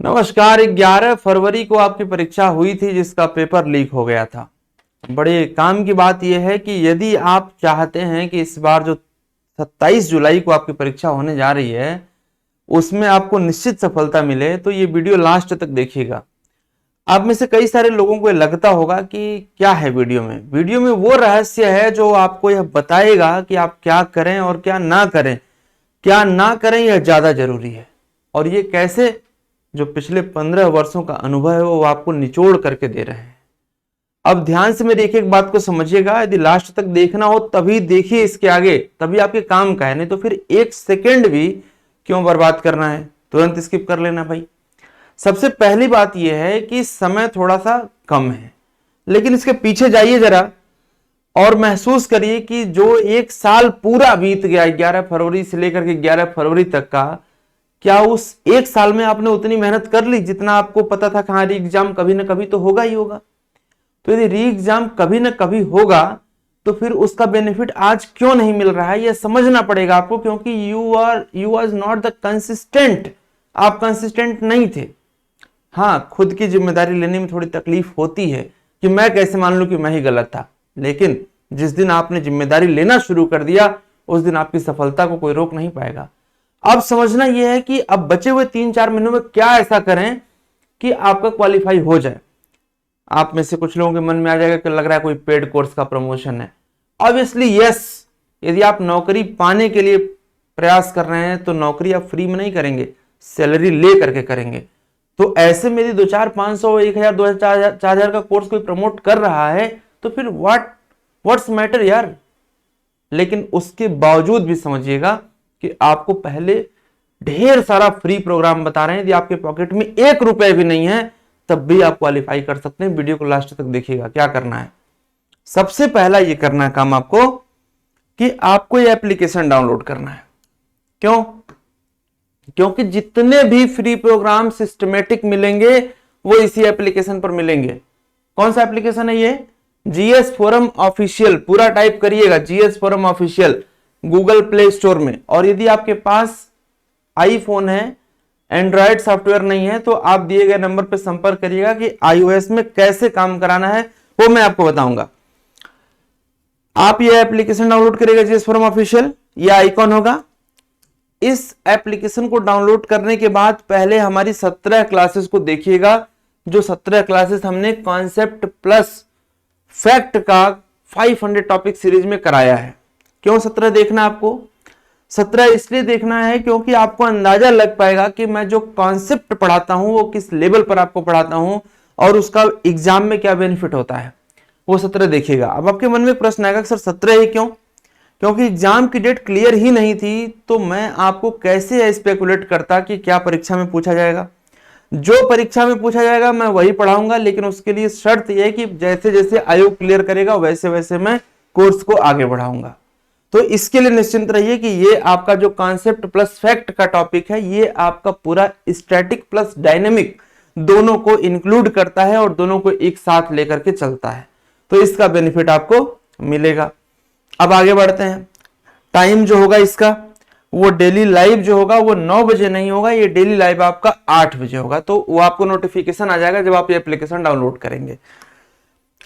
नमस्कार। 11 फरवरी को आपकी परीक्षा हुई थी जिसका पेपर लीक हो गया था। बड़े काम की बात यह है कि यदि आप चाहते हैं कि इस बार जो 27 जुलाई को आपकी परीक्षा होने जा रही है उसमें आपको निश्चित सफलता मिले तो ये वीडियो लास्ट तक देखिएगा। आप में से कई सारे लोगों को लगता होगा कि क्या है वीडियो में वो रहस्य है जो आपको यह बताएगा कि आप क्या करें और क्या ना करें। क्या ना करें यह ज्यादा जरूरी है और ये कैसे, जो पिछले 15 वर्षों का अनुभव है वो आपको निचोड़ करके दे रहे हैं। अब ध्यान से मेरी एक एक बात को समझिएगा। यदि लास्ट तक देखना हो तभी देखिए, इसके आगे तभी आपके काम का है, नहीं तो फिर एक सेकंड भी क्यों बर्बाद करना है, तुरंत स्किप कर लेना भाई। सबसे पहली बात यह है कि समय थोड़ा सा कम है, लेकिन इसके पीछे जाइए जरा और महसूस करिए कि जो एक साल पूरा बीत गया 11 फरवरी से लेकर के 11 फरवरी तक का, क्या उस एक साल में आपने उतनी मेहनत कर ली जितना आपको पता था कि हाँ री एग्जाम कभी ना कभी तो होगा ही होगा। तो यदि री एग्जाम कभी ना कभी होगा तो फिर उसका बेनिफिट आज क्यों नहीं मिल रहा है यह समझना पड़ेगा आपको, क्योंकि you are not the consistent. आप कंसिस्टेंट नहीं थे। हाँ, खुद की जिम्मेदारी लेने में थोड़ी तकलीफ होती है कि मैं कैसे मान लूं कि मैं ही गलत था, लेकिन जिस दिन आपने जिम्मेदारी लेना शुरू कर दिया उस दिन आपकी सफलता को कोई रोक नहीं पाएगा। अब समझना यह है कि अब बचे हुए 3-4 महीनों में क्या ऐसा करें कि आपका क्वालिफाई हो जाए। आप में से कुछ लोगों के मन में आ जाएगा कि लग रहा है कोई पेड कोर्स का प्रमोशन है। ऑब्वियसली यस, यदि आप नौकरी पाने के लिए प्रयास कर रहे हैं तो नौकरी आप फ्री में नहीं करेंगे, सैलरी ले करके करेंगे। तो ऐसे में यदि 2-4, 500, 1000, 2000, 4000 का कोर्स कोई प्रमोट कर रहा है तो फिर व्हाट्स मैटर यार। लेकिन उसके बावजूद भी समझिएगा कि आपको पहले ढेर सारा फ्री प्रोग्राम बता रहे हैं। यदि आपके पॉकेट में 1 रुपए भी नहीं है तब भी आप क्वालिफाई कर सकते हैं। वीडियो को लास्ट तक देखिएगा। क्या करना है, सबसे पहला ये करना है काम आपको कि आपको ये एप्लीकेशन डाउनलोड करना है। क्यों? क्योंकि जितने भी फ्री प्रोग्राम सिस्टमेटिक मिलेंगे वो इसी एप्लीकेशन पर मिलेंगे। कौन सा एप्लीकेशन है ये? GS forum official. पूरा टाइप करिएगा, GS forum official, Google play store में। और यदि आपके पास आईफोन है, एंड्रॉयड सॉफ्टवेयर नहीं है, तो आप दिए गए नंबर पर संपर्क करिएगा कि आईओएस में कैसे काम कराना है वो मैं आपको बताऊंगा। आप ये एप्लीकेशन डाउनलोड करिएगा, जीएस फोरम ऑफिशियल, ये आइकॉन होगा। इस एप्लीकेशन को डाउनलोड करने के बाद पहले हमारी 17 क्लासेस को देखिएगा। जो 17 क्लासेस हमने कॉन्सेप्ट प्लस फैक्ट का 500 टॉपिक सीरीज में कराया है। क्यों 17 देखना आपको? 17 इसलिए देखना है क्योंकि आपको अंदाजा लग पाएगा कि मैं जो कॉन्सेप्ट पढ़ाता हूं वो किस लेवल पर आपको पढ़ाता हूं और उसका एग्जाम में क्या बेनिफिट होता है, वो 17 देखिएगा। अब आपके मन में प्रश्न आएगा सर 17 ही क्यों? क्योंकि एग्जाम की डेट क्लियर ही नहीं थी, तो मैं आपको कैसे स्पेकुलेट करता कि क्या परीक्षा में पूछा जाएगा। जो परीक्षा में पूछा जाएगा मैं वही पढ़ाऊंगा, लेकिन उसके लिए शर्त यह है कि जैसे जैसे आयोग क्लियर करेगा वैसे वैसे मैं कोर्स को आगे बढ़ाऊंगा। तो इसके लिए निश्चिंत रहिए कि ये आपका जो कॉन्सेप्ट प्लस फैक्ट का टॉपिक है ये आपका पूरा स्टैटिक प्लस डायनेमिक दोनों को इंक्लूड करता है और दोनों को एक साथ लेकर के चलता है। तो इसका बेनिफिट आपको मिलेगा। अब आगे बढ़ते हैं। टाइम जो होगा इसका, वो डेली लाइव जो होगा वो 9 बजे नहीं होगा, ये डेली लाइव आपका 8 बजे होगा। तो वो आपको नोटिफिकेशन आ जाएगा जब आप ये एप्लीकेशन डाउनलोड करेंगे।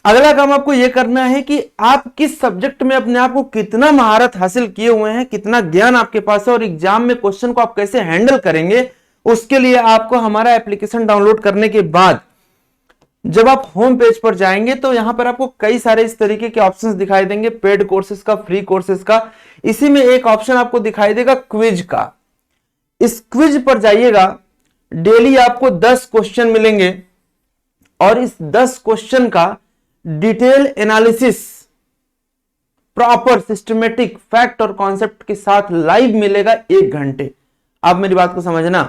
अगला काम आपको यह करना है कि आप किस सब्जेक्ट में अपने आप को कितना महारत हासिल किए हुए हैं, कितना ज्ञान आपके पास है और एग्जाम में क्वेश्चन को आप कैसे हैंडल करेंगे। उसके लिए आपको हमारा एप्लीकेशन डाउनलोड करने के बाद जब आप होम पेज पर जाएंगे तो यहां पर आपको कई सारे इस तरीके के ऑप्शंस दिखाई देंगे, पेड कोर्सेज का, फ्री कोर्सेज का। इसी में एक ऑप्शन आपको दिखाई देगा क्विज का। इस क्विज पर जाइएगा, डेली आपको 10 क्वेश्चन मिलेंगे और इस 10 क्वेश्चन का detail analysis proper systematic fact और कॉन्सेप्ट के साथ लाइव मिलेगा 1 घंटे। आप मेरी बात को समझना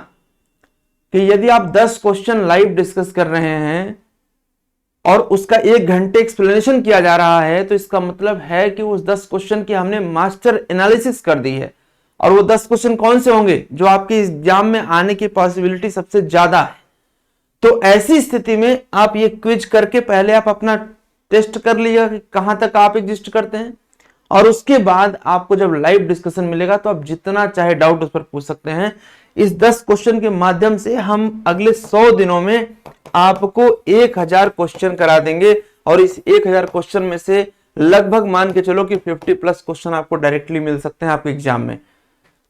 कि यदि आप 10 क्वेश्चन लाइव डिस्कस कर रहे हैं और उसका 1 घंटे एक्सप्लेनेशन किया जा रहा है तो इसका मतलब है कि उस 10 क्वेश्चन की हमने मास्टर एनालिसिस कर दी है। और वो 10 क्वेश्चन कौन से होंगे जो आपके एग्जाम में आने की पॉसिबिलिटी सबसे ज्यादा है। तो ऐसी स्थिति में आप ये क्विज करके पहले आप अपना टेस्ट कर लीजिएगा कि कहां तक आप एग्जिस्ट करते हैं और उसके बाद आपको जब लाइव डिस्कशन मिलेगा तो आप जितना चाहे डाउट उस पर पूछ सकते हैं। इस 10 क्वेश्चन के माध्यम से हम अगले 100 दिनों में आपको 1000 क्वेश्चन करा देंगे और इस 1000 क्वेश्चन में से लगभग मान के चलो कि 50+ क्वेश्चन आपको डायरेक्टली मिल सकते हैं आपके एग्जाम में।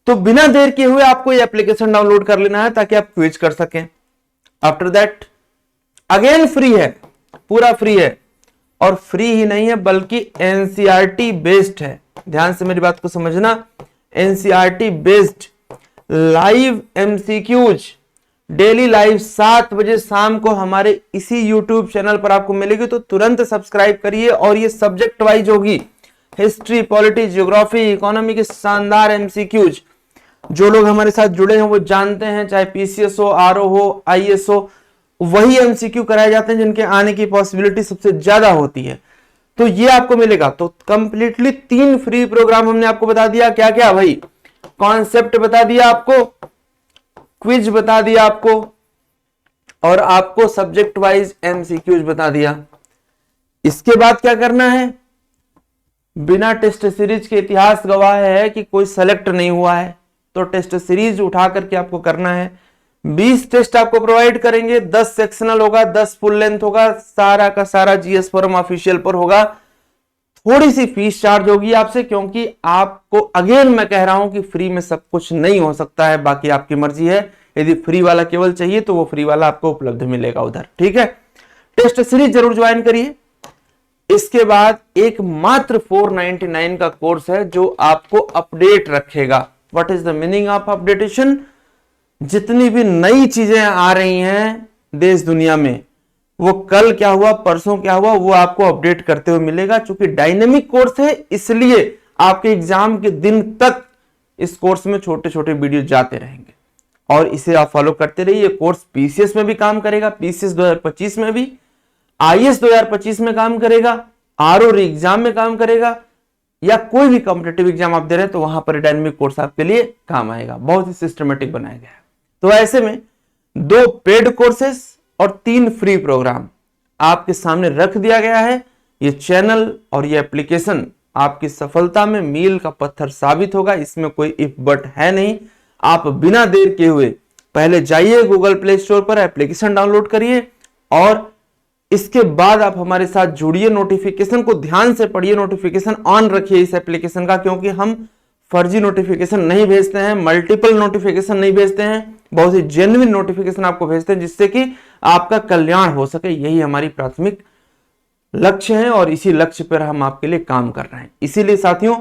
तो बिना देर किए हुए आपको ये एप्लीकेशन डाउनलोड कर लेना है ताकि आप क्विज कर सकें। आफ्टर दैट अगेन फ्री है, पूरा फ्री है, और फ्री ही नहीं है बल्कि एनसीईआरटी बेस्ड है। ध्यान से मेरी बात को समझना, NCERT based live MCQs daily live 7 बजे शाम को हमारे इसी यूट्यूब चैनल पर आपको मिलेगी। तो तुरंत सब्सक्राइब करिए। और ये सब्जेक्ट वाइज होगी, हिस्ट्री, पॉलिटी, ज्योग्राफी, इकोनॉमी के शानदार एमसीक्यूज। जो लोग हमारे साथ जुड़े हैं वो जानते हैं, चाहे पीसीएस हो, आरओ हो, आईएएस हो, वही एमसीक्यू कराए जाते हैं जिनके आने की पॉसिबिलिटी सबसे ज्यादा होती है। तो ये आपको मिलेगा। तो कंप्लीटली 3 फ्री प्रोग्राम हमने आपको बता दिया। क्या क्या भाई? कॉन्सेप्ट बता दिया आपको, क्विज बता दिया आपको, और आपको सब्जेक्ट वाइज एमसीक्यूज बता दिया। इसके बाद क्या करना है? बिना टेस्ट सीरीज के इतिहास गवाह है कि कोई सेलेक्ट नहीं हुआ है, तो टेस्ट सीरीज उठा करके आपको करना है। 20 टेस्ट आपको प्रोवाइड करेंगे, 10 सेक्शनल होगा, 10 फुल लेंथ होगा, सारा का सारा जीएस फोरम ऑफिशियल पर होगा। थोड़ी सी फीस चार्ज होगी आपसे, क्योंकि आपको अगेन मैं कह रहा हूं कि फ्री में सब कुछ नहीं हो सकता है, बाकी आपकी मर्जी है। यदि फ्री वाला केवल चाहिए तो वो फ्री वाला आपको उपलब्ध मिलेगा उधर, ठीक है। टेस्ट सीरीज जरूर ज्वाइन करिए। इसके बाद एक मात्र 499 का कोर्स है जो आपको अपडेट रखेगा। What is the meaning of updation? जितनी भी नई चीजें आ रही हैं देश दुनिया में, वो कल क्या हुआ, परसों क्या हुआ, वो आपको अपडेट करते हुए मिलेगा। चूंकि डायनेमिक कोर्स है इसलिए आपके एग्जाम के दिन तक इस कोर्स में छोटे छोटे वीडियो जाते रहेंगे और इसे आप फॉलो करते रहिए। ये कोर्स पीसीएस में भी काम करेगा, पीसीएस 2025 में भी, आईएएस 2025 में काम करेगा, आरओ एग्जाम में काम करेगा, या कोई भी कॉम्पिटिटिव एग्जाम आप दे रहे हैं तो वहां पर डायनेमिक कोर्स आपके लिए काम आएगा। बहुत ही सिस्टमेटिक बनाया गया है। तो ऐसे में 2 पेड कोर्सेस और 3 फ्री प्रोग्राम आपके सामने रख दिया गया है। ये चैनल और ये एप्लीकेशन आपकी सफलता में मील का पत्थर साबित होगा, इसमें कोई इफ बट है नहीं। आप बिना देर किए हुए पहले जाइए गूगल प्ले स्टोर पर, एप्लीकेशन डाउनलोड करिए और इसके बाद आप हमारे साथ जुड़िए। नोटिफिकेशन को ध्यान से पढ़िए, नोटिफिकेशन ऑन रखिए इस एप्लीकेशन का, क्योंकि हम फर्जी नोटिफिकेशन नहीं भेजते हैं, मल्टीपल नोटिफिकेशन नहीं भेजते हैं, बहुत ही जेन्युइन नोटिफिकेशन आपको भेजते हैं जिससे कि आपका कल्याण हो सके। यही हमारी प्राथमिक लक्ष्य है और इसी लक्ष्य पर हम आपके लिए काम कर रहे हैं। इसीलिए साथियों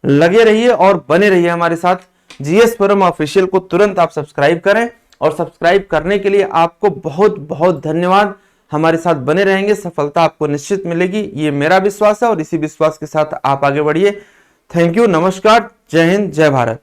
लगे रहिए और बने रहिए हमारे साथ। जीएस फोरम ऑफिशियल को तुरंत आप सब्सक्राइब करें, और सब्सक्राइब करने के लिए आपको बहुत बहुत धन्यवाद। हमारे साथ बने रहेंगे, सफलता आपको निश्चित मिलेगी, ये मेरा विश्वास है, और इसी विश्वास के साथ आप आगे बढ़िए। थैंक यू, नमस्कार, जय हिंद, जय भारत।